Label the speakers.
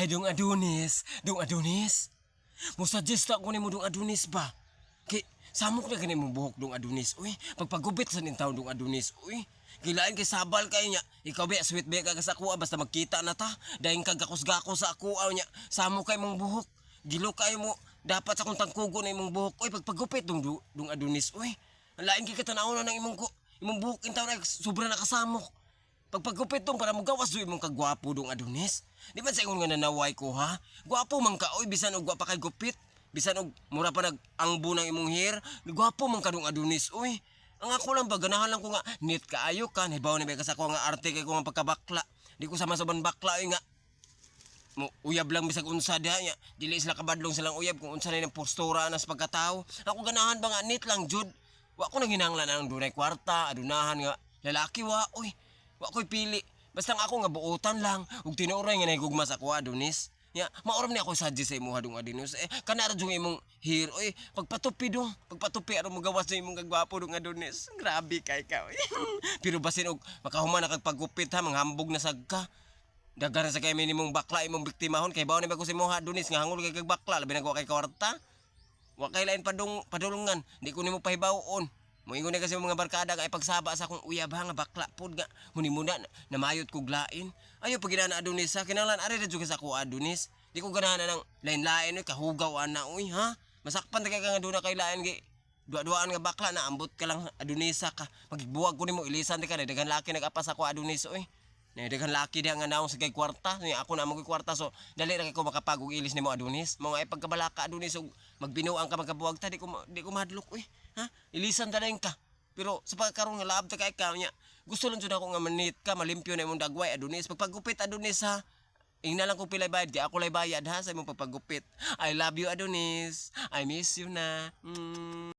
Speaker 1: Ay, dong Adonis. Musuggest ako nimo dong Adonis ba? Kay samok na kani mong buhok dong Adonis. Uy, pagpagubit sa nin taon dong Adonis. Uy, gilain kay sabal kay nya. Ikaw ba sweet ba ka sa kuha basta magkita na ta. Dayon kag gakos-gakos sa ako nya. Samok kay mong buhok. Gilo kay mo. Dapat sa kong tangkugo na imong buhok. Uy, pagpagupit dong Adonis. Uy, lain kay katanawon na ng imong buhok intaw na sobra na kasamok. Pagpagupit dong para mo gawas do imong kagwapo dong Adonis. Di man sa ingon nga nanaway ko ha? Gwapo man ka oy bisan og pa kay gupit. Bisan og mura pa nag-angbo ng imong hair. Gwapo man ka dong Adonis oy. Ang ako lang ba ganahan lang ko nga neat kaayo ka. Hibaw ni ka sa ko nga arte kay ko nga pagkabakla. Di ko sama sa bakla oy nga. Mo uyab lang bisag unsa diha nya. Dili sila kabadlong silang uyab kung unsa na yung postura na sa pagkatao. Ako ganahan ba nga neat lang jud. Wa ko nang hinanglan ang dunay kwarta, adunahan nga lalaki wa oy. Wa ko'y pili. Basta nga ako nga buotan lang. Ug tinuray nga nahigugma sa ako Adonis. Ya, maoram ni ako suggest sa imo dong Adonis. Kanara jung imong hair. Oy, pagpatupi dong. Pagpatupi aron mo gawas sa imong kagwapo dong Adonis. Grabe kay ka. Pero basin og makahuman na kag paggupit ha, manghambog na sagka. Daghan sa kay minimong bakla imong biktimahon kay bawo ni ba ko sa imong Adonis nga hangol kay kag bakla labi nagwa kay kwarta. Wa kay lain padulungan. Di ko nimo pahibawon. Moingon na kasi mga barkada nga ipagsaba sa akong uyab ha nga bakla pod nga huni-muna na mayot kog lain. Ayo pagina na Adonis ha kinahanglan ari ra jud sa ako Adonis. Di ko ganahan na ng lain-lain oy kahugaw ana oy ha. Masakpan ta kay nga duna kay lain gi duwa-duaan nga bakla na ambot ka lang Adonis ka. Magbuwag ko nimo ilisan ti ka daghan laki nagapas ako Adonis oy. Na daghan laki diha nga naong sa kay kwarta. Ni ako na mo kay kwarta so dali ra kay ko makapag og ilis nimo Adonis. Mo nga pagkabalaka Adonis og magbinuang ka magkabuwag ta di ko mahadlok oy. Ha? Ilisan ta ka. Pero sa pagkaroon nga laab ta kay ka nya. Gusto lang jud ako nga manit ka, malimpyo na imong dagway Adonis. Pagpagupit Adonis ha. Ingna lang ko pilay bayad, di ako lay bayad ha sa imong pagpagupit. I love you Adonis. I miss you na.